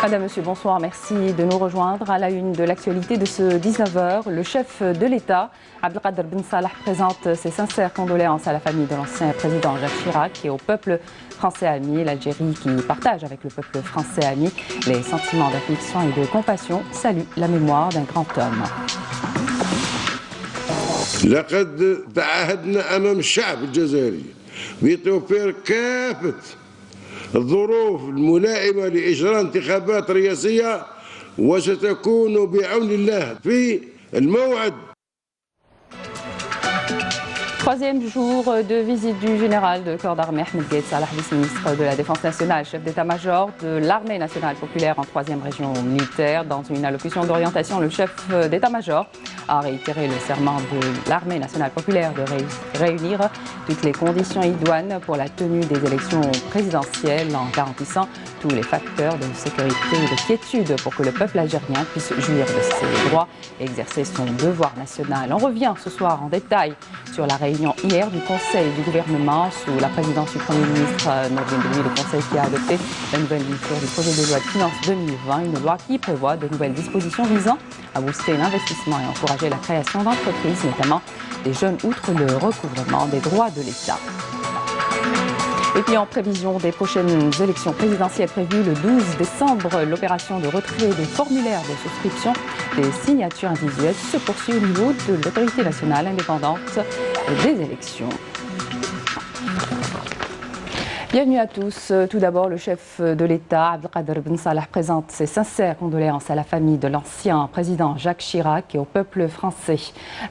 Madame, Monsieur, bonsoir. Merci de nous rejoindre. À la une de l'actualité de ce 19h, le chef de l'État, Abdelkader Ben Salah, présente ses sincères condoléances à la famille de l'ancien président Jacques Chirac et au peuple français ami. L'Algérie, qui partage avec le peuple français ami les sentiments d'affection et de compassion, salue la mémoire d'un grand homme. لقد تعهدنا أمام الشعب الجزائري بتوفير كافة الظروف الملائمة لإجراء انتخابات رئاسية وستكون بعون الله في الموعد. Troisième jour de visite du général de corps d'armée Ahmed Gaïd Salah, vice-ministre de la Défense nationale, chef d'état-major de l'armée nationale populaire en 3e région militaire. Dans une allocution d'orientation, le chef d'état-major a réitéré le serment de l'armée nationale populaire de réunir toutes les conditions idoines pour la tenue des élections présidentielles en garantissant tous les facteurs de sécurité et de quiétude pour que le peuple algérien puisse jouir de ses droits et exercer son devoir national. On revient ce soir en détail sur la réunion hier du Conseil du gouvernement sous la présidence du Premier ministre Nordine Bouhni, le Conseil qui a adopté la nouvelle lecture du projet de loi de finances 2020, une loi qui prévoit de nouvelles dispositions visant à booster l'investissement et encourager la création d'entreprises, notamment des jeunes, outre le recouvrement des droits de l'État. Et puis en prévision des prochaines élections présidentielles prévues le 12 décembre, l'opération de retrait des formulaires de souscription des signatures individuelles se poursuit au niveau de l'autorité nationale indépendante des élections. Bienvenue à tous. Tout d'abord, le chef de l'État, Abdelkader Ben Salah, présente ses sincères condoléances à la famille de l'ancien président Jacques Chirac et au peuple français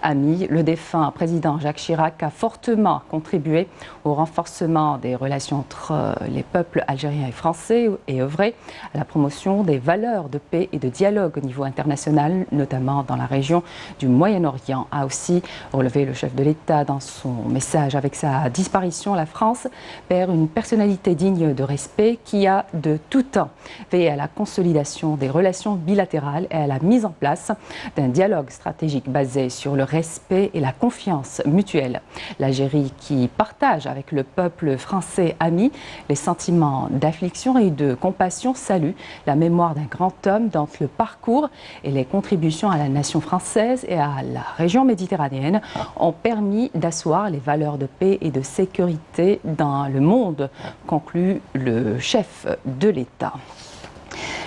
ami. Le défunt président Jacques Chirac a fortement contribué au renforcement des relations entre les peuples algériens et français et œuvré à la promotion des valeurs de paix et de dialogue au niveau international, notamment dans la région du Moyen-Orient, a aussi relevé le chef de l'État dans son message. Avec sa disparition, la France perd une personnalité digne de respect qui a de tout temps veillé à la consolidation des relations bilatérales et à la mise en place d'un dialogue stratégique basé sur le respect et la confiance mutuelle. L'Algérie, qui partage avec le peuple français ami les sentiments d'affliction et de compassion, salue la mémoire d'un grand homme dont le parcours et les contributions à la nation française et à la région méditerranéenne ont permis d'asseoir les valeurs de paix et de sécurité dans le monde, conclut le chef de l'État.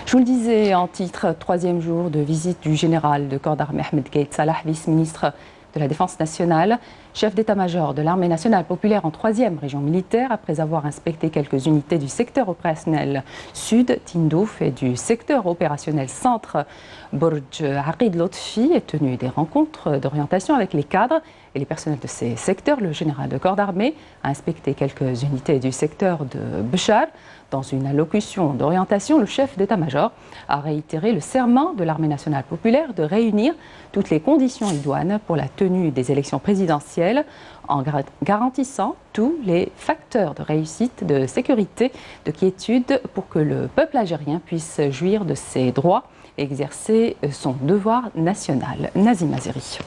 Je vous le disais en titre, troisième jour de visite du général de corps d'armée Ahmed Gaïd Salah, vice-ministre de la Défense nationale, chef d'état-major de l'armée nationale populaire en 3e région militaire, après avoir inspecté quelques unités du secteur opérationnel sud, Tindouf, et du secteur opérationnel centre, Bourj Aqid Lotfi, est tenu des rencontres d'orientation avec les cadres et les personnels de ces secteurs. Le général de corps d'armée a inspecté quelques unités du secteur de Béchar. Dans une allocution d'orientation, le chef d'état-major a réitéré le serment de l'armée nationale populaire de réunir toutes les conditions idoines pour la tenue des élections présidentielles en garantissant tous les facteurs de réussite, de sécurité, de quiétude pour que le peuple algérien puisse jouir de ses droits et exercer son devoir national. Nazim Azeri.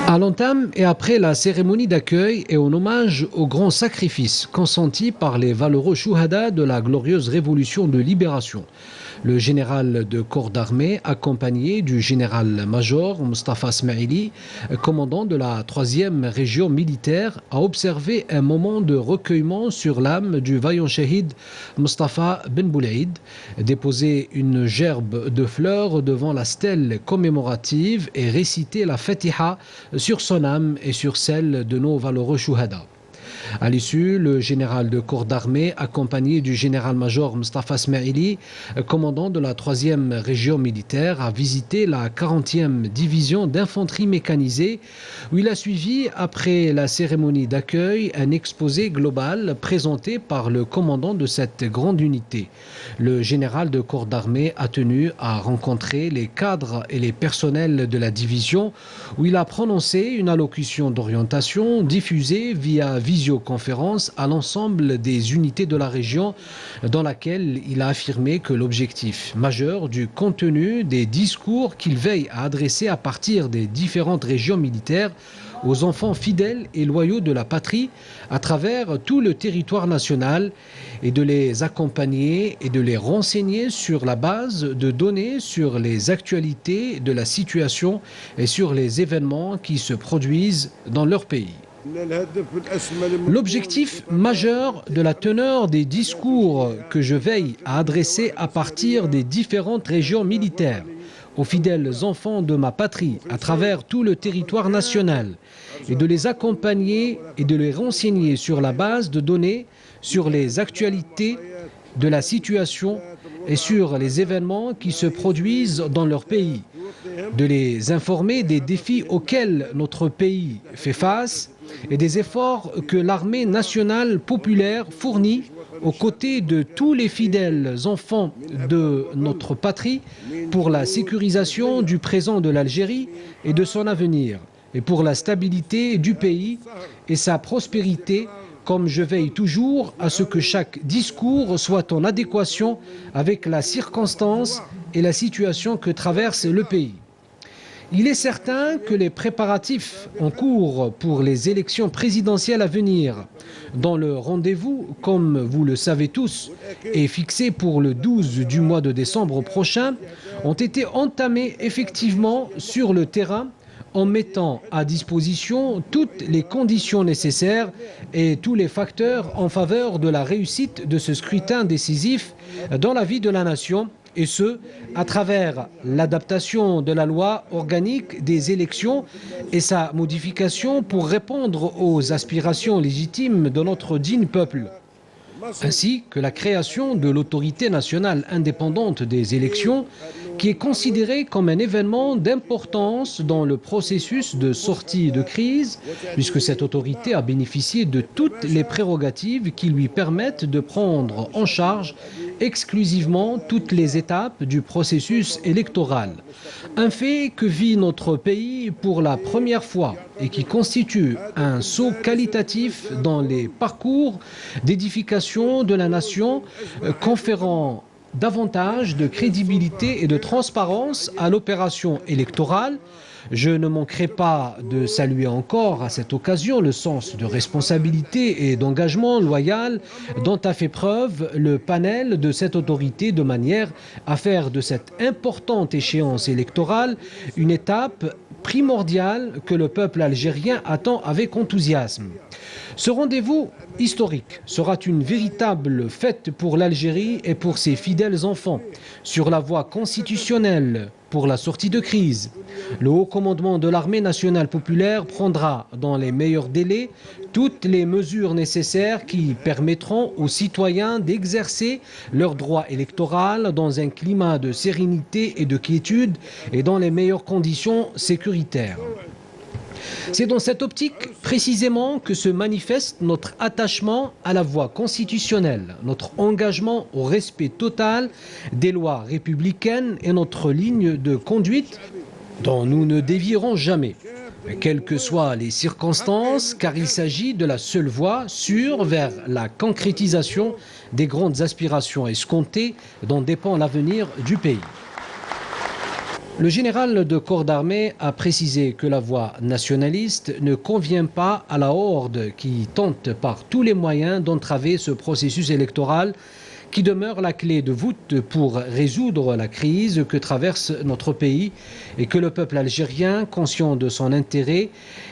À l'entame et après la cérémonie d'accueil et en hommage au grand sacrifice consenti par les valeureux chouhadas de la glorieuse révolution de libération, le général de corps d'armée, accompagné du général-major Mustafa Smaili, commandant de la 3e région militaire, a observé un moment de recueillement sur l'âme du vaillant shahid Mustafa Ben Boulaïd, déposé une gerbe de fleurs devant la stèle commémorative et récité la Fatiha sur son âme et sur celle de nos valeureux chouhadas. À l'issue, le général de corps d'armée, accompagné du général-major Mustafa Smaili, commandant de la 3e région militaire, a visité la 40e division d'infanterie mécanisée, où il a suivi, après la cérémonie d'accueil, un exposé global présenté par le commandant de cette grande unité. Le général de corps d'armée a tenu à rencontrer les cadres et les personnels de la division, où il a prononcé une allocution d'orientation diffusée via visioconférence à l'ensemble des unités de la région, dans laquelle il a affirmé que l'objectif majeur du contenu des discours qu'il veille à adresser à partir des différentes régions militaires aux enfants fidèles et loyaux de la patrie à travers tout le territoire national et de les accompagner et de les renseigner sur la base de données sur les actualités de la situation et sur les événements qui se produisent dans leur pays. L'objectif majeur de la teneur des discours que je veille à adresser à partir des différentes régions militaires aux fidèles enfants de ma patrie à travers tout le territoire national et de les accompagner et de les renseigner sur la base de données sur les actualités de la situation et sur les événements qui se produisent dans leur pays, de les informer des défis auxquels notre pays fait face et des efforts que l'armée nationale populaire fournit aux côtés de tous les fidèles enfants de notre patrie pour la sécurisation du présent de l'Algérie et de son avenir, et pour la stabilité du pays et sa prospérité, comme je veille toujours à ce que chaque discours soit en adéquation avec la circonstance et la situation que traverse le pays. Il est certain que les préparatifs en cours pour les élections présidentielles à venir, dont le rendez-vous, comme vous le savez tous, est fixé pour le 12 du mois de décembre prochain, ont été entamés effectivement sur le terrain en mettant à disposition toutes les conditions nécessaires et tous les facteurs en faveur de la réussite de ce scrutin décisif dans la vie de la nation, et ce, à travers l'adaptation de la loi organique des élections et sa modification pour répondre aux aspirations légitimes de notre digne peuple, ainsi que la création de l'autorité nationale indépendante des élections, qui est considérée comme un événement d'importance dans le processus de sortie de crise, puisque cette autorité a bénéficié de toutes les prérogatives qui lui permettent de prendre en charge exclusivement toutes les étapes du processus électoral. Un fait que vit notre pays pour la première fois et qui constitue un saut qualitatif dans les parcours d'édification de la nation, conférant davantage de crédibilité et de transparence à l'opération électorale. Je ne manquerai pas de saluer encore à cette occasion le sens de responsabilité et d'engagement loyal dont a fait preuve le panel de cette autorité de manière à faire de cette importante échéance électorale une étape primordiale que le peuple algérien attend avec enthousiasme. Ce rendez-vous historique sera une véritable fête pour l'Algérie et pour ses fidèles enfants, sur la voie constitutionnelle pour la sortie de crise. Le haut commandement de l'armée nationale populaire prendra dans les meilleurs délais toutes les mesures nécessaires qui permettront aux citoyens d'exercer leur droit électoral dans un climat de sérénité et de quiétude et dans les meilleures conditions sécuritaires. C'est dans cette optique précisément que se manifeste notre attachement à la voie constitutionnelle, notre engagement au respect total des lois républicaines et notre ligne de conduite dont nous ne dévierons jamais, quelles que soient les circonstances, car il s'agit de la seule voie sûre vers la concrétisation des grandes aspirations escomptées dont dépend l'avenir du pays. Le général de corps d'armée a précisé que la voie nationaliste ne convient pas à la horde qui tente par tous les moyens d'entraver ce processus électoral qui demeure la clé de voûte pour résoudre la crise que traverse notre pays et que le peuple algérien, conscient de son intérêt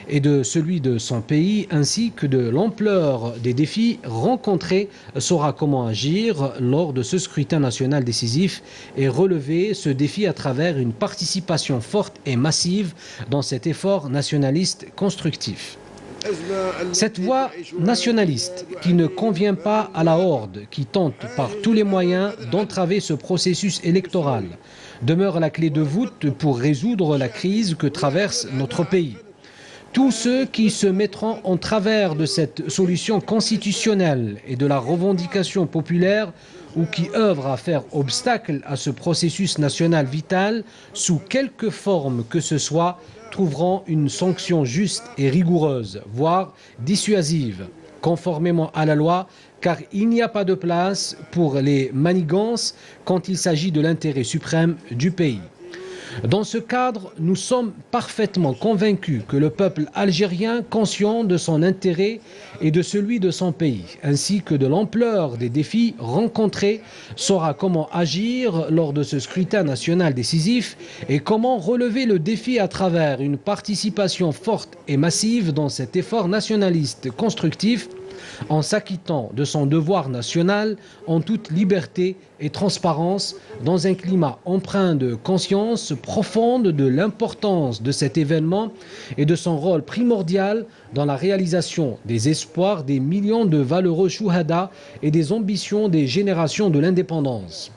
et de celui de son pays, ainsi que de l'ampleur des défis rencontrés, saura comment agir lors de ce scrutin national décisif et relever ce défi à travers une participation forte et massive dans cet effort nationaliste constructif. Cette voie nationaliste qui ne convient pas à la horde qui tente par tous les moyens d'entraver ce processus électoral demeure la clé de voûte pour résoudre la crise que traverse notre pays. Tous ceux qui se mettront en travers de cette solution constitutionnelle et de la revendication populaire ou qui œuvrent à faire obstacle à ce processus national vital, sous quelque forme que ce soit, trouveront une sanction juste et rigoureuse, voire dissuasive, conformément à la loi, car il n'y a pas de place pour les manigances quand il s'agit de l'intérêt suprême du pays. Dans ce cadre, nous sommes parfaitement convaincus que le peuple algérien, conscient de son intérêt et de celui de son pays, ainsi que de l'ampleur des défis rencontrés, saura comment agir lors de ce scrutin national décisif et comment relever le défi à travers une participation forte et massive dans cet effort nationaliste constructif, en s'acquittant de son devoir national en toute liberté et transparence, dans un climat empreint de conscience profonde de l'importance de cet événement et de son rôle primordial dans la réalisation des espoirs des millions de valeureux chouhadas et des ambitions des générations de l'indépendance.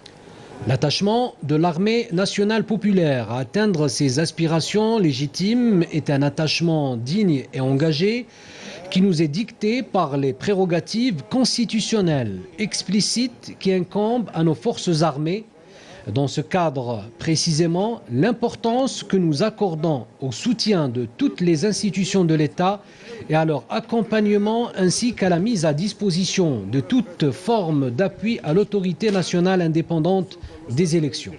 L'attachement de l'armée nationale populaire à atteindre ses aspirations légitimes est un attachement digne et engagé qui nous est dicté par les prérogatives constitutionnelles explicites qui incombent à nos forces armées. Dans ce cadre, précisément, l'importance que nous accordons au soutien de toutes les institutions de l'État et à leur accompagnement ainsi qu'à la mise à disposition de toute forme d'appui à l'autorité nationale indépendante des élections.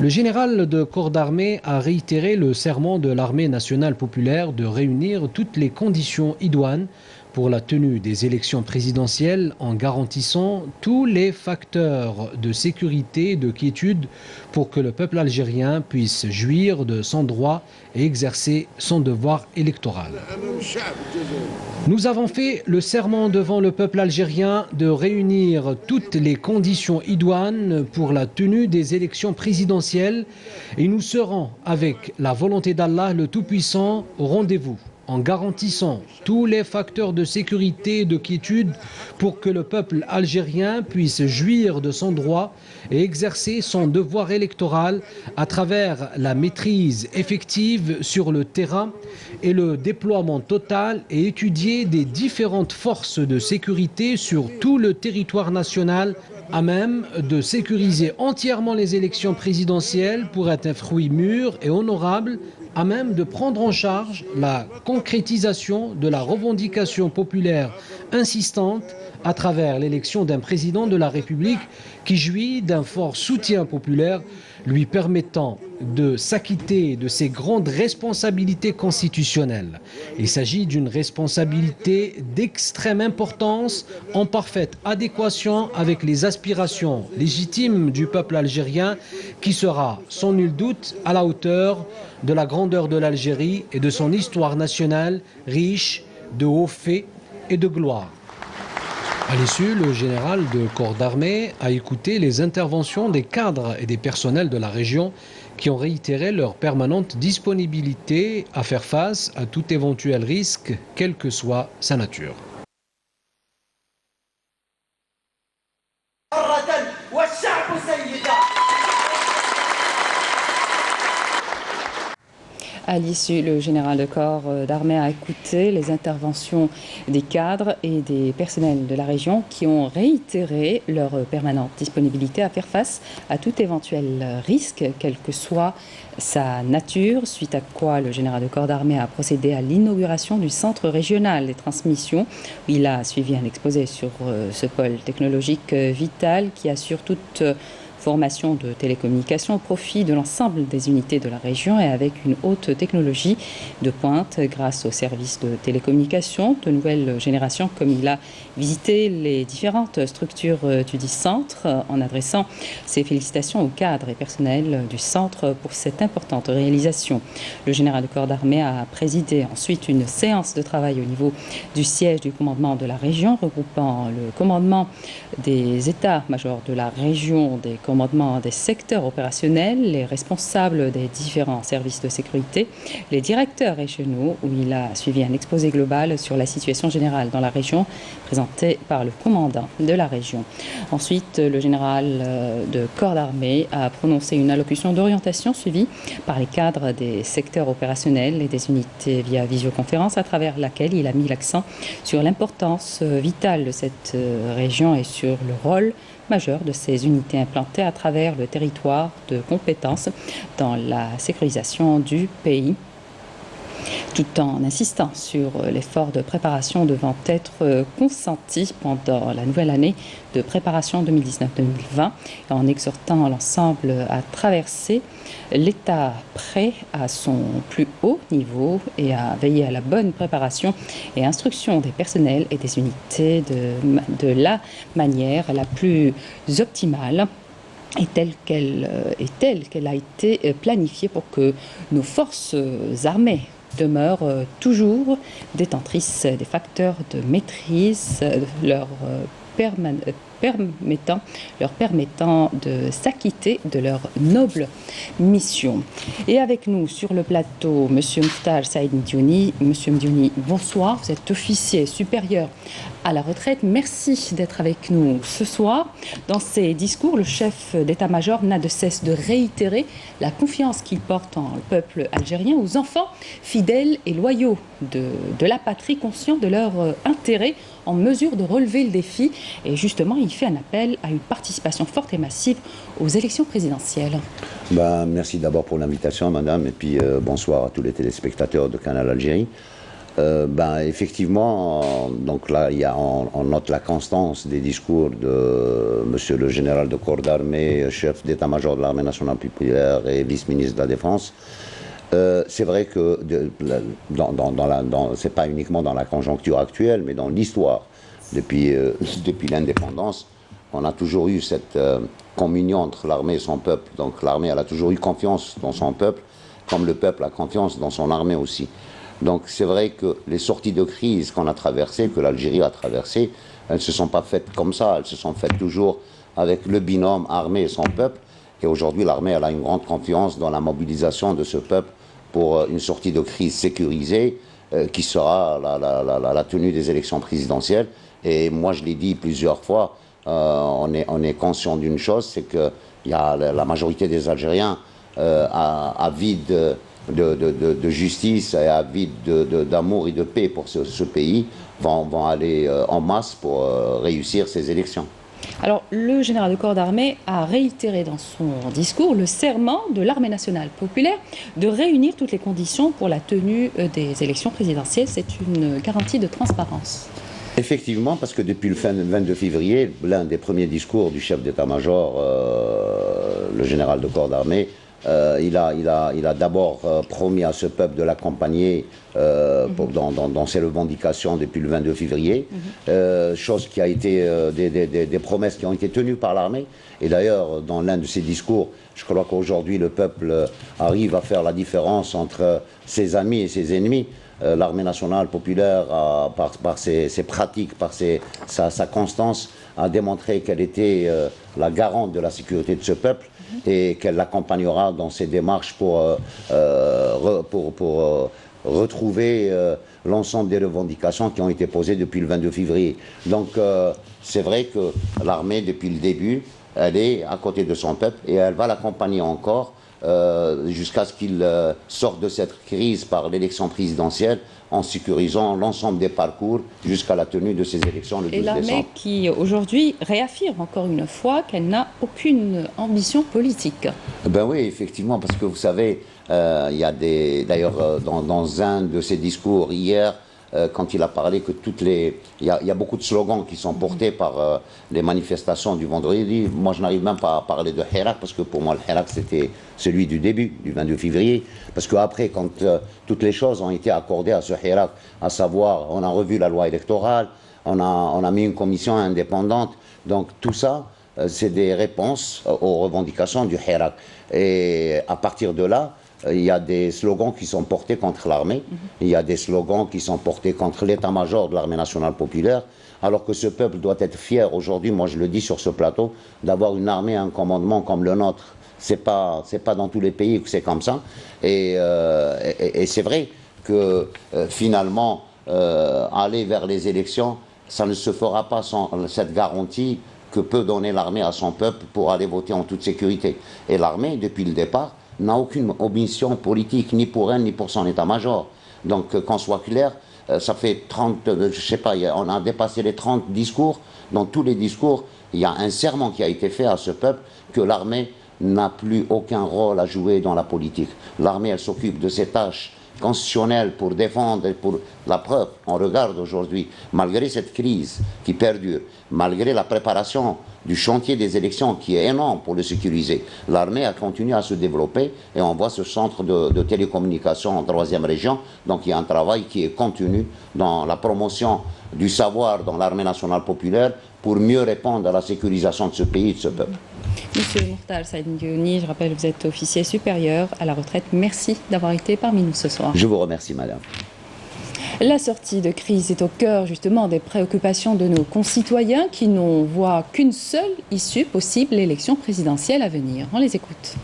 Le général de corps d'armée a réitéré le serment de l'armée nationale populaire de réunir toutes les conditions idoines pour la tenue des élections présidentielles en garantissant tous les facteurs de sécurité et de quiétude pour que le peuple algérien puisse jouir de son droit et exercer son devoir électoral. Nous avons fait le serment devant le peuple algérien de réunir toutes les conditions idoines pour la tenue des élections présidentielles et nous serons, avec la volonté d'Allah le Tout-Puissant, au rendez-vous, en garantissant tous les facteurs de sécurité et de quiétude pour que le peuple algérien puisse jouir de son droit et exercer son devoir électoral à travers la maîtrise effective sur le terrain et le déploiement total et étudié des différentes forces de sécurité sur tout le territoire national à même de sécuriser entièrement les élections présidentielles pour être un fruit mûr et honorable, à même de prendre en charge la concrétisation de la revendication populaire insistante à travers l'élection d'un président de la République qui jouit d'un fort soutien populaire lui permettant de s'acquitter de ses grandes responsabilités constitutionnelles. Il s'agit d'une responsabilité d'extrême importance en parfaite adéquation avec les aspirations légitimes du peuple algérien qui sera sans nul doute à la hauteur de la grandeur de l'Algérie et de son histoire nationale riche de hauts faits et de gloire. À l'issue, le général de corps d'armée a écouté les interventions des cadres et des personnels de la région qui ont réitéré leur permanente disponibilité à faire face à tout éventuel risque, quelle que soit sa nature. À l'issue, le général de corps d'armée a écouté les interventions des cadres et des personnels de la région qui ont réitéré leur permanente disponibilité à faire face à tout éventuel risque, quelle que soit sa nature, suite à quoi le général de corps d'armée a procédé à l'inauguration du centre régional des transmissions. Il a suivi un exposé sur ce pôle technologique vital qui assure toute formation de télécommunications au profit de l'ensemble des unités de la région et avec une haute technologie de pointe grâce aux services de télécommunications de nouvelle génération, comme il a visité les différentes structures du centre en adressant ses félicitations aux cadres et personnels du centre pour cette importante réalisation. Le général de corps d'armée a présidé ensuite une séance de travail au niveau du siège du commandement de la région, regroupant le commandement des états-majors de la région, des commandements des secteurs opérationnels, les responsables des différents services de sécurité, les directeurs régionaux, où il a suivi un exposé global sur la situation générale dans la région, présenté par le commandant de la région. Ensuite, le général de corps d'armée a prononcé une allocution d'orientation suivie par les cadres des secteurs opérationnels et des unités via visioconférence, à travers laquelle il a mis l'accent sur l'importance vitale de cette région et sur le rôle majeur de ces unités implantées à travers le territoire de compétences dans la sécurisation du pays. tout en insistant sur l'effort de préparation devant être consenti pendant la nouvelle année de préparation 2019-2020, en exhortant l'ensemble à traverser l'État prêt à son plus haut niveau et à veiller à la bonne préparation et instruction des personnels et des unités de la manière la plus optimale et telle qu'elle a été planifiée pour que nos forces armées demeurent toujours détentrices des facteurs de maîtrise leur permettant de s'acquitter de leur noble mission. Et avec nous sur le plateau, M. Moukhtar Saïd Mdiouni. M. Mdiouni, bonsoir. Vous êtes officier supérieur à la retraite. Merci d'être avec nous ce soir. Dans ses discours, le chef d'état-major n'a de cesse de réitérer la confiance qu'il porte en le peuple algérien, aux enfants fidèles et loyaux de la patrie, conscients de leur intérêt, en mesure de relever le défi. Et justement, il fait un appel à une participation forte et massive aux élections présidentielles. Merci d'abord pour l'invitation, madame, et puis bonsoir à tous les téléspectateurs de Canal Algérie. Effectivement, donc là, on note la constance des discours de monsieur le général de corps d'armée, chef d'état-major de l'armée nationale populaire et vice-ministre de la Défense. C'est vrai que c'est pas uniquement dans la conjoncture actuelle, mais dans l'histoire, depuis l'indépendance, on a toujours eu cette communion entre l'armée et son peuple. Donc l'armée, elle a toujours eu confiance dans son peuple, comme le peuple a confiance dans son armée aussi. Donc c'est vrai que les sorties de crise qu'on a traversées, que l'Algérie a traversées, elles ne se sont pas faites comme ça, elles se sont faites toujours avec le binôme armée et son peuple. Et aujourd'hui, l'armée, elle a une grande confiance dans la mobilisation de ce peuple pour une sortie de crise sécurisée qui sera la tenue des élections présidentielles. Et moi, je l'ai dit plusieurs fois, on est conscient d'une chose, c'est que la majorité des Algériens avides de justice et avides d'amour et de paix pour ce pays vont aller en masse pour réussir ces élections. Alors, le général de corps d'armée a réitéré dans son discours le serment de l'armée nationale populaire de réunir toutes les conditions pour la tenue des élections présidentielles. C'est une garantie de transparence. Effectivement, parce que depuis le 22 février, l'un des premiers discours du chef d'état-major, le général de corps d'armée, il a d'abord promis à ce peuple de l'accompagner dans ses revendications depuis le 22 février, chose qui a été des promesses qui ont été tenues par l'armée. Et d'ailleurs, dans l'un de ses discours, je crois qu'aujourd'hui le peuple arrive à faire la différence entre ses amis et ses ennemis. L'armée nationale populaire, par ses pratiques, par sa constance, a démontré qu'elle était la garante de la sécurité de ce peuple et qu'elle l'accompagnera dans ses démarches pour retrouver l'ensemble des revendications qui ont été posées depuis le 22 février. Donc c'est vrai que l'armée, depuis le début, elle est à côté de son peuple et elle va l'accompagner encore jusqu'à ce qu'il sorte de cette crise par l'élection présidentielle en sécurisant l'ensemble des parcours jusqu'à la tenue de ces élections le 12 décembre. Et l'armée qui aujourd'hui réaffirme encore une fois qu'elle n'a aucune ambition politique. Ben oui, effectivement, parce que vous savez, il y a d'ailleurs dans un de ses discours hier, quand il a parlé que il y a beaucoup de slogans qui sont portés par les manifestations du vendredi. Moi, je n'arrive même pas à parler de Hirak, parce que pour moi, le Hirak, c'était celui du début, du 22 février. Parce qu'après, quand toutes les choses ont été accordées à ce Hirak, à savoir, on a revu la loi électorale, on a mis une commission indépendante. Donc tout ça, c'est des réponses aux revendications du Hirak. Et à partir de là, il y a des slogans qui sont portés contre l'armée, il y a des slogans qui sont portés contre l'état-major de l'armée nationale populaire, alors que ce peuple doit être fier aujourd'hui, moi je le dis sur ce plateau, d'avoir une armée, un commandement comme le nôtre. C'est pas dans tous les pays que c'est comme ça. Et c'est vrai que finalement, aller vers les élections, ça ne se fera pas sans cette garantie que peut donner l'armée à son peuple pour aller voter en toute sécurité. Et l'armée, depuis le départ, n'a aucune ambition politique, ni pour elle, ni pour son état-major. Donc, qu'on soit clair, ça fait 30, je sais pas, on a dépassé les 30 discours. Dans tous les discours, il y a un serment qui a été fait à ce peuple que l'armée n'a plus aucun rôle à jouer dans la politique. L'armée, elle s'occupe de ses tâches constitutionnelle pour défendre, pour la preuve. On regarde aujourd'hui, malgré cette crise qui perdure, malgré la préparation du chantier des élections qui est énorme pour le sécuriser, l'armée a continué à se développer et on voit ce centre de télécommunication en 3e région. Donc il y a un travail qui est continu dans la promotion du savoir dans l'armée nationale populaire pour mieux répondre à la sécurisation de ce pays et de ce peuple. Monsieur Mokhtar Saïd Ndiouni, je rappelle que vous êtes officier supérieur à la retraite. Merci d'avoir été parmi nous ce soir. Je vous remercie, madame. La sortie de crise est au cœur justement des préoccupations de nos concitoyens qui n'en voient qu'une seule issue possible, l'élection présidentielle à venir. On les écoute.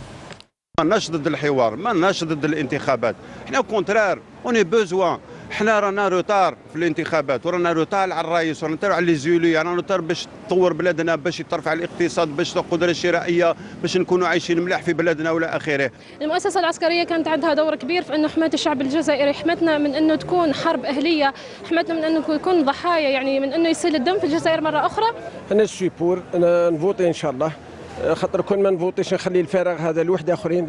ماناش ضد الحوار، ماناش ضد الانتخابات، احنا au contraire on a besoin. احنا رانا روتار في الانتخابات ورانا روتار على الرئيس ورانا روتار على لي زولي، رانا روتار باش تطور بلادنا، باش يترفع الاقتصاد، باش القدره الشرائيه، باش نكونوا عايشين مليح في بلادنا ولا اخره. المؤسسه العسكريه كانت عندها دور كبير في انه حمايه الشعب الجزائري، حمتنا من انه تكون حرب اهليه، حمتنا من انه يكون ضحايا، يعني من انه يسيل الدم في الجزائر مره اخرى. انا سوي بور، انا نفوتي ان شاء الله، خاطر كون ما نفوتيش نخلي الفراغ هذا لوحده اخرين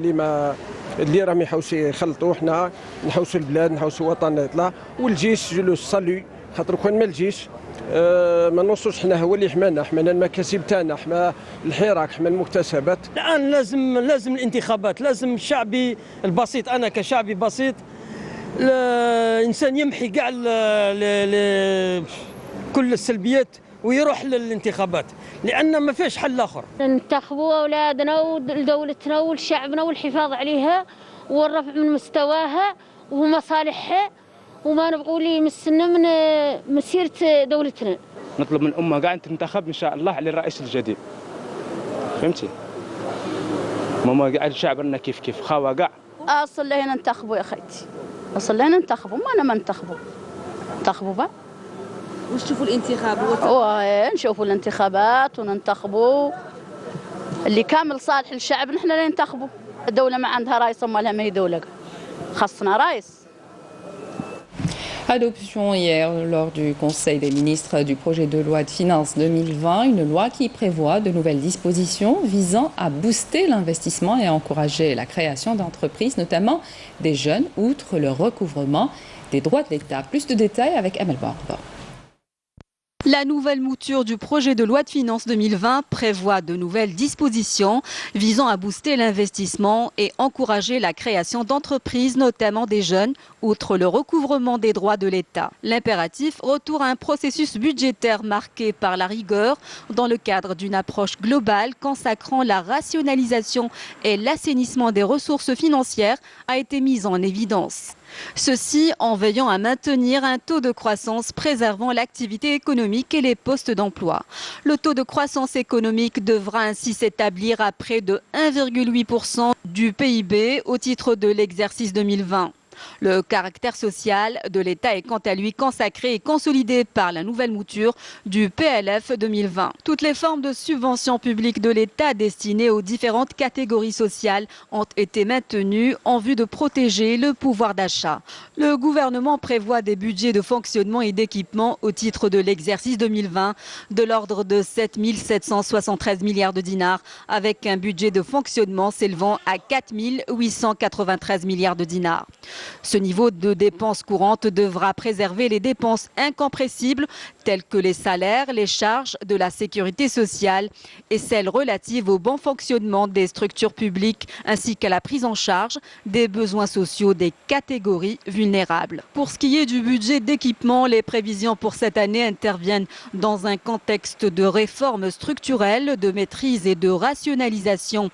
اللي راهم يحوسوا يخلطوا، حنا نحوسوا البلاد، نحوسوا وطننا يطلع، والجيش جو لو سالو، خاطر كون ما الجيش ما نوصلش حنا هو اللي حمانا المكاسب تاعنا، حما الحراك، حما المكتسبات. الان لازم الانتخابات، لازم الشعبي البسيط، انا كشعبي بسيط الانسان يمحي كاع كل السلبيات ويروح للانتخابات، لأن ما فيش حل آخر. ننتخبوا أولادنا ودولتنا ولشعبنا والحفاظ عليها والرفع من مستواها ومصالحها، وما نبغوا لي يمسنا من مسيرة دولتنا. نطلب من الأمة قاعد تنتخب إن شاء الله على الرئيس الجديد. فهمتي؟ ماما قاعد الشعب لنا كيف خاوة قاع. أصل لهنا ننتخبوا يا خيتي. أصل لهنا ننتخبوا، ما ننتخبوا. انتخبوا بقى. وش تشوفوا الانتخاب؟ نشوفوا الانتخابات وننتخبوا اللي كامل صالح للشعب، نحن اللي ننتخبوا. الدولة ما عندها رئيس، ما لها ما هي دولة، خاصنا رئيس. Adoption hier lors du Conseil des ministres du projet de loi de finances 2020, une loi qui prévoit de nouvelles dispositions visant à booster l'investissement et à encourager la création d'entreprises, notamment des jeunes, outre le recouvrement des droits de l'État. Plus de détails avec Amel Barba. La nouvelle mouture du projet de loi de finances 2020 prévoit de nouvelles dispositions visant à booster l'investissement et encourager la création d'entreprises, notamment des jeunes, outre le recouvrement des droits de l'État. L'impératif, retour à un processus budgétaire marqué par la rigueur dans le cadre d'une approche globale consacrant la rationalisation et l'assainissement des ressources financières, a été mise en évidence. Ceci en veillant à maintenir un taux de croissance préservant l'activité économique et les postes d'emploi. Le taux de croissance économique devra ainsi s'établir à près de 1,8% du PIB au titre de l'exercice 2020. Le caractère social de l'État est quant à lui consacré et consolidé par la nouvelle mouture du PLF 2020. Toutes les formes de subventions publiques de l'État destinées aux différentes catégories sociales ont été maintenues en vue de protéger le pouvoir d'achat. Le gouvernement prévoit des budgets de fonctionnement et d'équipement au titre de l'exercice 2020 de l'ordre de 7 773 milliards de dinars, avec un budget de fonctionnement s'élevant à 4 893 milliards de dinars. Ce niveau de dépenses courantes devra préserver les dépenses incompressibles telles que les salaires, les charges de la sécurité sociale et celles relatives au bon fonctionnement des structures publiques ainsi qu'à la prise en charge des besoins sociaux des catégories vulnérables. Pour ce qui est du budget d'équipement, les prévisions pour cette année interviennent dans un contexte de réforme structurelle, de maîtrise et de rationalisation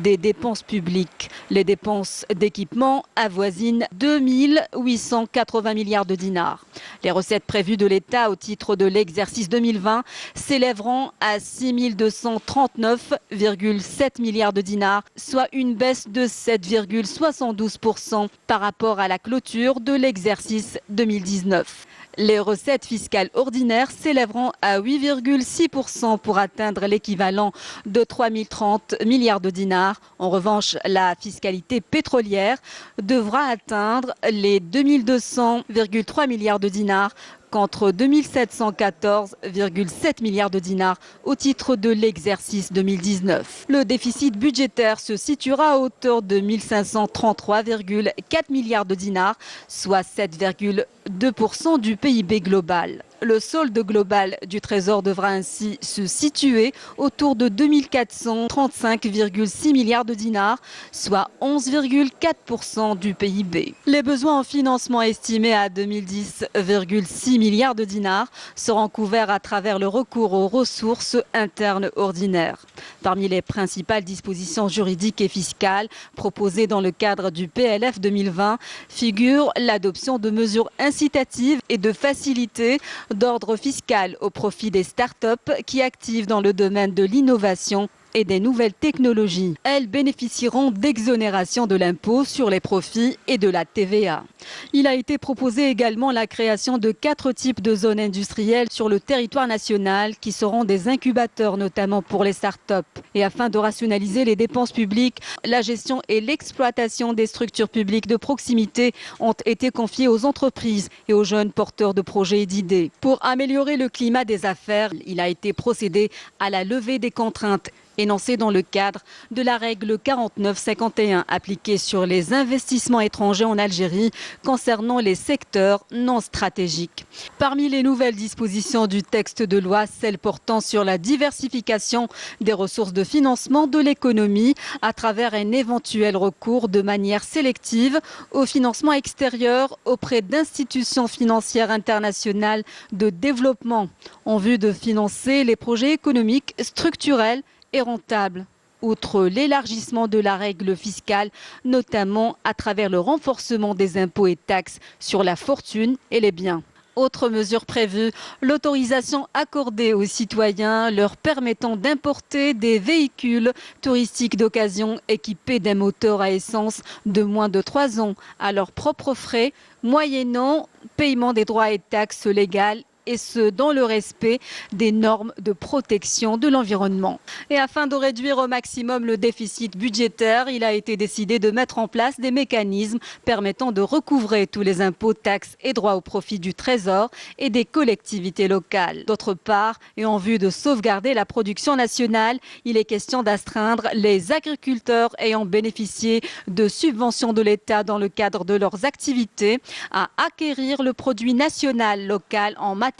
des dépenses publiques. Les dépenses d'équipement avoisinent 2 880 milliards de dinars. Les recettes prévues de l'État au titre de l'exercice 2020 s'élèveront à 6 239,7 milliards de dinars, soit une baisse de 7,72% par rapport à la clôture de l'exercice 2019. Les recettes fiscales ordinaires s'élèveront à 8,6% pour atteindre l'équivalent de 3 030 milliards de dinars. En revanche, la fiscalité pétrolière devra atteindre les 2 200,3 milliards de dinars contre 2714,7 milliards de dinars au titre de l'exercice 2019. Le déficit budgétaire se situera à hauteur de 1533,4 milliards de dinars, soit 7,2% du PIB global. Le solde global du Trésor devra ainsi se situer autour de 2435,6 milliards de dinars, soit 11,4% du PIB. Les besoins en financement estimés à 2010,6 milliards de dinars seront couverts à travers le recours aux ressources internes ordinaires. Parmi les principales dispositions juridiques et fiscales proposées dans le cadre du PLF 2020 figure l'adoption de mesures incitatives et de facilité d'ordre fiscal au profit des start-up qui activent dans le domaine de l'innovation et des nouvelles technologies. Elles bénéficieront d'exonération de l'impôt sur les profits et de la TVA. Il a été proposé également la création de 4 types de zones industrielles sur le territoire national qui seront des incubateurs notamment pour les start-up. Et afin de rationaliser les dépenses publiques, la gestion et l'exploitation des structures publiques de proximité ont été confiées aux entreprises et aux jeunes porteurs de projets et d'idées. Pour améliorer le climat des affaires, il a été procédé à la levée des contraintes énoncé dans le cadre de la règle 49-51 appliquée sur les investissements étrangers en Algérie concernant les secteurs non stratégiques. Parmi les nouvelles dispositions du texte de loi, celles portant sur la diversification des ressources de financement de l'économie à travers un éventuel recours de manière sélective au financement extérieur auprès d'institutions financières internationales de développement en vue de financer les projets économiques structurels et rentable. Outre l'élargissement de la règle fiscale, notamment à travers le renforcement des impôts et taxes sur la fortune et les biens. Autre mesure prévue, l'autorisation accordée aux citoyens leur permettant d'importer des véhicules touristiques d'occasion équipés d'un moteur à essence de moins de 3 ans à leurs propres frais, moyennant paiement des droits et taxes légales, et ce, dans le respect des normes de protection de l'environnement. Et afin de réduire au maximum le déficit budgétaire, il a été décidé de mettre en place des mécanismes permettant de recouvrer tous les impôts, taxes et droits au profit du Trésor et des collectivités locales. D'autre part, et en vue de sauvegarder la production nationale, il est question d'astreindre les agriculteurs ayant bénéficié de subventions de l'État dans le cadre de leurs activités à acquérir le produit national local en matériel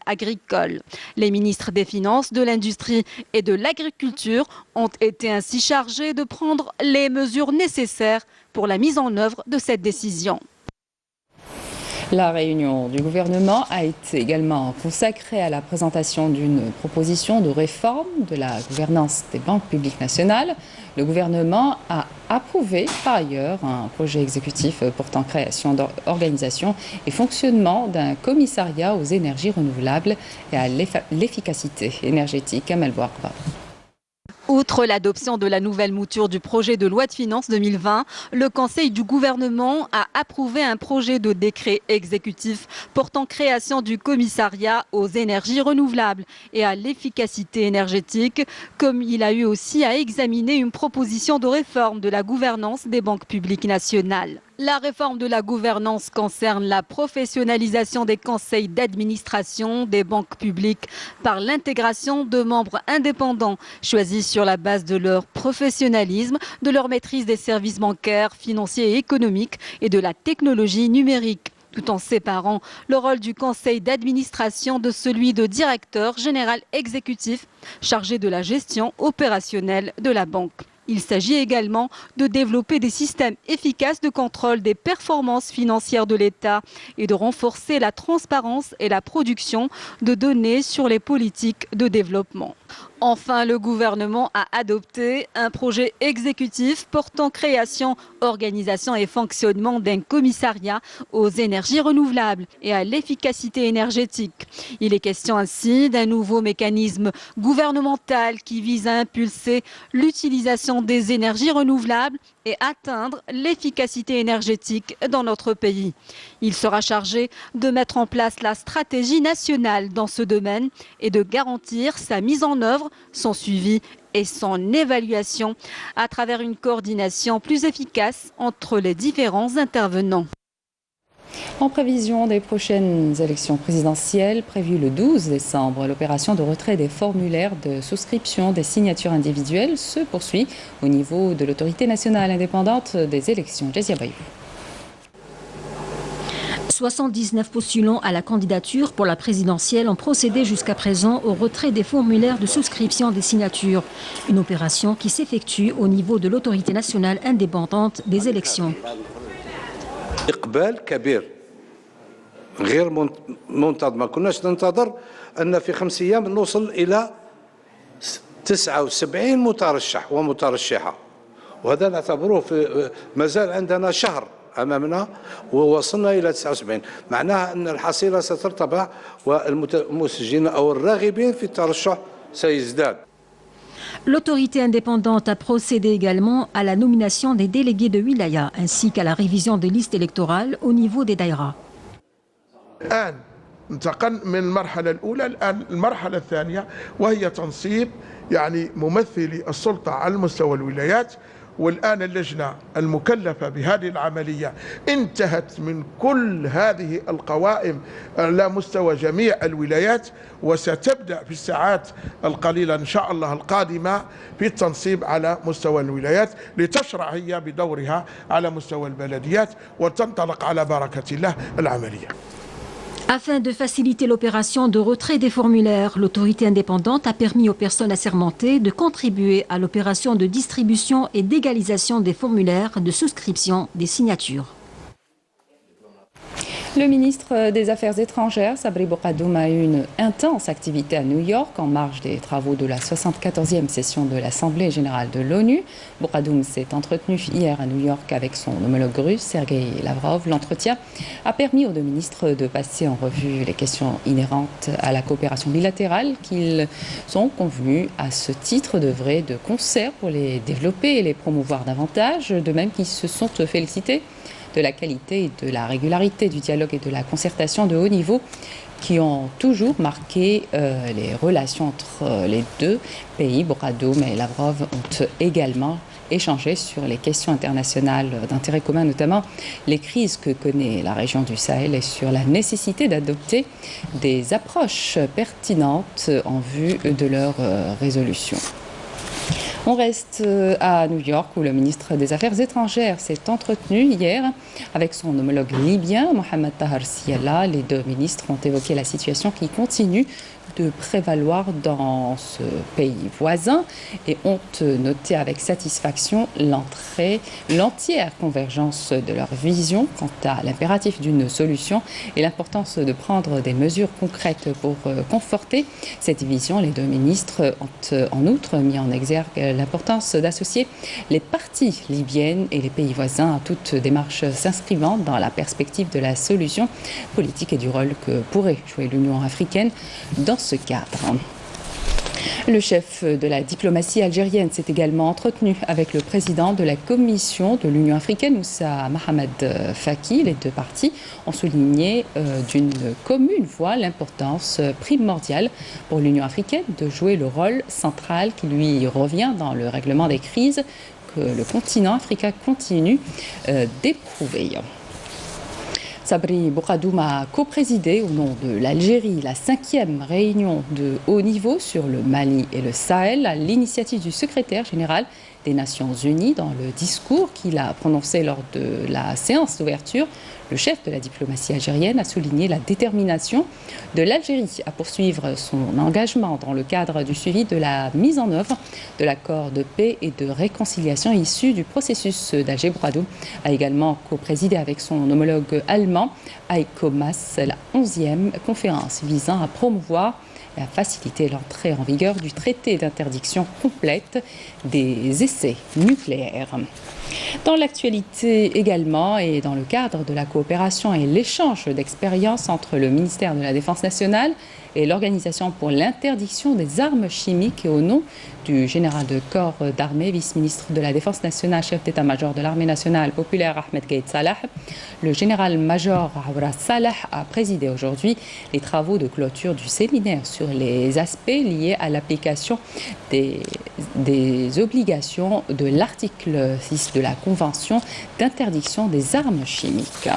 agricole. Les ministres des Finances, de l'Industrie et de l'Agriculture ont été ainsi chargés de prendre les mesures nécessaires pour la mise en œuvre de cette décision. La réunion du gouvernement a été également consacrée à la présentation d'une proposition de réforme de la gouvernance des banques publiques nationales. Le gouvernement a approuvé par ailleurs un projet exécutif portant création d'organisation et fonctionnement d'un commissariat aux énergies renouvelables et à l'efficacité énergétique. Amel Bouarba. Outre l'adoption de la nouvelle mouture du projet de loi de finances 2020, le Conseil du gouvernement a approuvé un projet de décret exécutif portant création du commissariat aux énergies renouvelables et à l'efficacité énergétique, comme il a eu aussi à examiner une proposition de réforme de la gouvernance des banques publiques nationales. La réforme de la gouvernance concerne la professionnalisation des conseils d'administration des banques publiques par l'intégration de membres indépendants choisis sur la base de leur professionnalisme, de leur maîtrise des services bancaires, financiers et économiques et de la technologie numérique, tout en séparant le rôle du conseil d'administration de celui de directeur général exécutif chargé de la gestion opérationnelle de la banque. Il s'agit également de développer des systèmes efficaces de contrôle des performances financières de l'État et de renforcer la transparence et la production de données sur les politiques de développement. Enfin, le gouvernement a adopté un projet exécutif portant création, organisation et fonctionnement d'un commissariat aux énergies renouvelables et à l'efficacité énergétique. Il est question ainsi d'un nouveau mécanisme gouvernemental qui vise à impulser l'utilisation des énergies renouvelables et atteindre l'efficacité énergétique dans notre pays. Il sera chargé de mettre en place la stratégie nationale dans ce domaine et de garantir sa mise en œuvre, son suivi et son évaluation à travers une coordination plus efficace entre les différents intervenants. En prévision des prochaines élections présidentielles prévues le 12 décembre, l'opération de retrait des formulaires de souscription des signatures individuelles se poursuit au niveau de l'autorité nationale indépendante des élections. Jazia Bayou. 79 postulants à la candidature pour la présidentielle ont procédé jusqu'à présent au retrait des formulaires de souscription des signatures. Une opération qui s'effectue au niveau de l'autorité nationale indépendante des élections. إقبال كبير غير منتظم ما كناش ننتظر أن في 5 أيام نوصل إلى 79 مترشح ومترشحة وهذا نعتبره في مازال عندنا شهر أمامنا ووصلنا إلى 79 معناها أن الحصيلة سترتفع والمسجلين أو الراغبين في الترشح سيزداد. L'autorité indépendante a procédé également à la nomination des délégués de wilaya ainsi qu'à la révision des listes électorales au niveau des daïras. الآن انتقلنا من المرحلة الأولى الآن المرحلة الثانية وهي تنصيب يعني ممثلي السلطة على مستوى الولايات. والآن اللجنة المكلفة بهذه العملية انتهت من كل هذه القوائم على مستوى جميع الولايات وستبدأ في الساعات القليلة إن شاء الله القادمة في التنصيب على مستوى الولايات لتشرع هي بدورها على مستوى البلديات وتنطلق على بركة الله العملية. Afin de faciliter l'opération de retrait des formulaires, l'autorité indépendante a permis aux personnes assermentées de contribuer à l'opération de distribution et d'égalisation des formulaires de souscription des signatures. Le ministre des Affaires étrangères, Sabri Bokadoum, a eu une intense activité à New York en marge des travaux de la 74e session de l'Assemblée générale de l'ONU. Bokadoum s'est entretenu hier à New York avec son homologue russe, Sergei Lavrov. L'entretien a permis aux deux ministres de passer en revue les questions inhérentes à la coopération bilatérale qu'ils sont convenus à ce titre d'œuvrer de concert pour les développer et les promouvoir davantage, de même qu'ils se sont félicités de la qualité et de la régularité du dialogue et de la concertation de haut niveau qui ont toujours marqué les relations entre les deux pays. Bokadoum et Lavrov ont également échangé sur les questions internationales d'intérêt commun, notamment les crises que connaît la région du Sahel et sur la nécessité d'adopter des approches pertinentes en vue de leur résolution. On reste à New York où le ministre des Affaires étrangères s'est entretenu hier avec son homologue libyen, Mohamed Tahar Siala. Les deux ministres ont évoqué la situation qui continue de prévaloir dans ce pays voisin et ont noté avec satisfaction l'entière convergence de leur vision quant à l'impératif d'une solution et l'importance de prendre des mesures concrètes pour conforter cette vision. Les deux ministres ont en outre mis en exergue l'importance d'associer les parties libyennes et les pays voisins à toute démarche s'inscrivant dans la perspective de la solution politique et du rôle que pourrait jouer l'Union africaine dans ce cadre. Le chef de la diplomatie algérienne s'est également entretenu avec le président de la Commission de l'Union africaine, Moussa Mohamed Faki. Les deux parties ont souligné d'une commune voix l'importance primordiale pour l'Union africaine de jouer le rôle central qui lui revient dans le règlement des crises que le continent africain continue d'éprouver. Sabri Bokadoum a co-présidé au nom de l'Algérie la 5e réunion de haut niveau sur le Mali et le Sahel à l'initiative du secrétaire général des Nations Unies. Dans le discours qu'il a prononcé lors de la séance d'ouverture, le chef de la diplomatie algérienne a souligné la détermination de l'Algérie à poursuivre son engagement dans le cadre du suivi de la mise en œuvre de l'accord de paix et de réconciliation issu du processus d'Alger. Bokadoum a également co-présidé avec son homologue allemand Heiko Maas la 11e conférence visant à promouvoir et à faciliter l'entrée en vigueur du traité d'interdiction complète des essais nucléaires. Dans l'actualité également et dans le cadre de la coopération et l'échange d'expériences entre le ministère de la Défense nationale et l'Organisation pour l'interdiction des armes chimiques et au nom du général de corps d'armée, vice-ministre de la Défense nationale, chef d'état-major de l'armée nationale populaire Ahmed Gaïd Salah, le général-major Awra Salah a présidé aujourd'hui les travaux de clôture du séminaire sur les aspects liés à l'application des obligations de l'article 6 de la Convention d'interdiction des armes chimiques.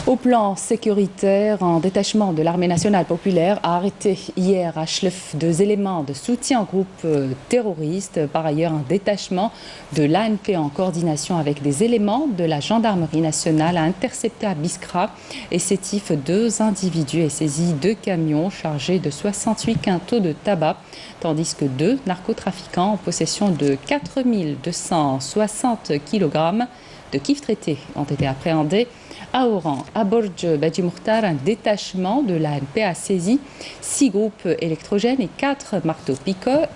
Au plan sécuritaire, un détachement de l'armée nationale populaire a arrêté hier à Chlef 2 éléments de soutien au groupe terroriste. Par ailleurs, un détachement de l'ANP en coordination avec des éléments de la gendarmerie nationale a intercepté à Biskra et Sétif 2 individus et saisi 2 camions chargés de 68 quintaux de tabac, tandis que 2 narcotrafiquants en possession de 4260 kg de kif traités ont été appréhendés. À Oran, à Borj Badi Mokhtar, un détachement de l'ANP a saisi 6 groupes électrogènes et 4 marteaux-piqueurs,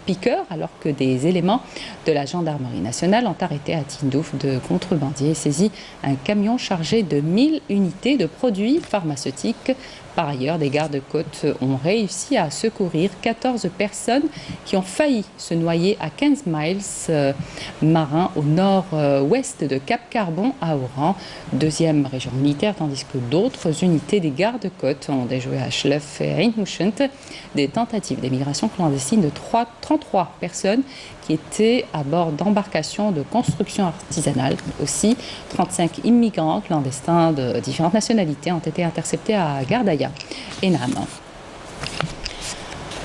alors que des éléments de la gendarmerie nationale ont arrêté à Tindouf de contrebandiers et saisi un camion chargé de 1000 unités de produits pharmaceutiques. Par ailleurs, des gardes-côtes ont réussi à secourir 14 personnes qui ont failli se noyer à 15 miles marins au nord-ouest de Cap Carbon à Oran, deuxième région militaire, tandis que d'autres unités des gardes-côtes ont déjoué à Chlef et Ain Mouchent des tentatives d'émigration clandestine de 33 personnes qui étaient à bord d'embarcations de construction artisanale. Aussi, 35 immigrants clandestins de différentes nationalités ont été interceptés à Gardaya et Nam.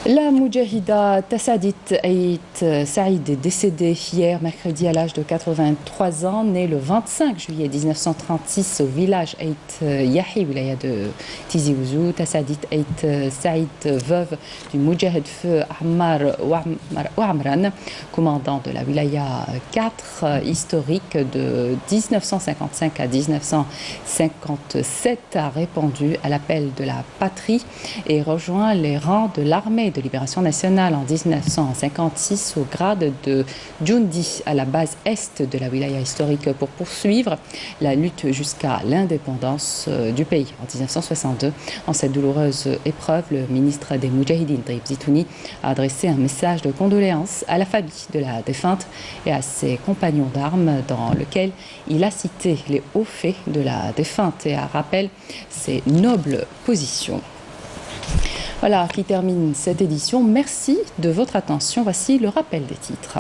La Moudjahida Tassadit Ait Saïd est décédée hier mercredi à l'âge de 83 ans, née le 25 juillet 1936 au village Ait Yahi, wilaya de Tizi Ouzou. Tassadit Ait Saïd, veuve du Moudjahid feu Ammar Ouamran, commandant de la wilaya 4 historique de 1955 à 1957, a répondu à l'appel de la patrie et rejoint les rangs de l'armée de libération nationale en 1956 au grade de Djoundi à la base est de la wilaya historique pour poursuivre la lutte jusqu'à l'indépendance du pays en 1962. En cette douloureuse épreuve, le ministre des Moudjahidines, Taïb Zitouni, a adressé un message de condoléances à la famille de la défunte et à ses compagnons d'armes dans lequel il a cité les hauts faits de la défunte et a rappelé ses nobles positions. Voilà qui termine cette édition. Merci de votre attention. Voici le rappel des titres.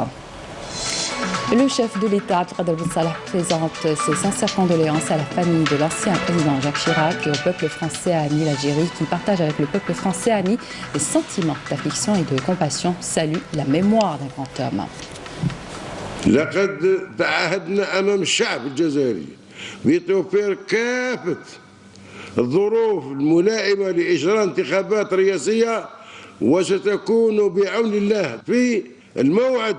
Le chef de l'État, Abdelkader Ben Salah, présente ses sincères condoléances à la famille de l'ancien président Jacques Chirac et au peuple français ami l'Algérie qui partage avec le peuple français ami des sentiments d'affliction et de compassion. Salue la mémoire d'un grand homme. لقد تعهدنا أمام الشعب الجزائري بتوفير كافة الظروف الملائمة لإجراء انتخابات رئاسية وستكون بعون الله في الموعد.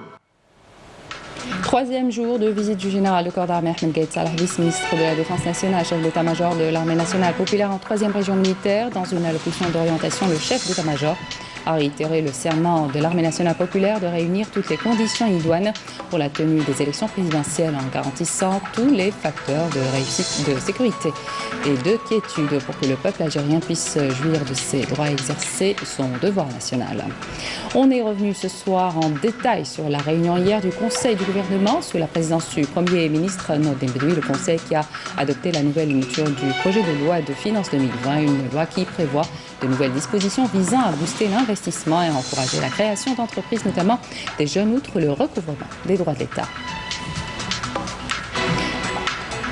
Troisième jour de visite du général de corps d'armée Ahmed Gaïd Salah, vice-ministre de la Défense nationale, chef d'état-major de l'armée nationale populaire en 3e région militaire. Dans une allocution d'orientation, le chef d'état-major a réitéré le serment de l'armée nationale populaire de réunir toutes les conditions idoines pour la tenue des élections présidentielles en garantissant tous les facteurs de réussite, de sécurité et de quiétude pour que le peuple algérien puisse jouir de ses droits et exercer son devoir national. On est revenu ce soir en détail sur la réunion hier du Conseil du gouvernement sous la présidence du Premier ministre Nordin Bedoui, le Conseil qui a adopté la nouvelle mouture du projet de loi de finances 2020, une loi qui prévoit de nouvelles dispositions visant à booster l'investissement et à encourager la création d'entreprises, notamment des jeunes, outre le recouvrement des droits de l'État.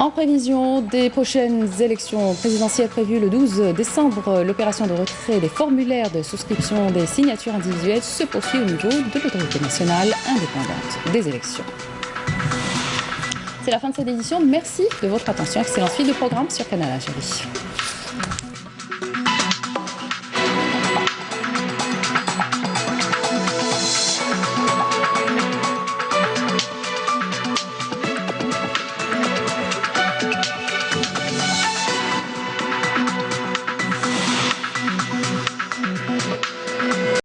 En prévision des prochaines élections présidentielles prévues le 12 décembre, l'opération de retrait des formulaires de souscription des signatures individuelles se poursuit au niveau de l'autorité nationale indépendante des élections. C'est la fin de cette édition. Merci de votre attention. Excellente suite de programme sur Canal Algérie.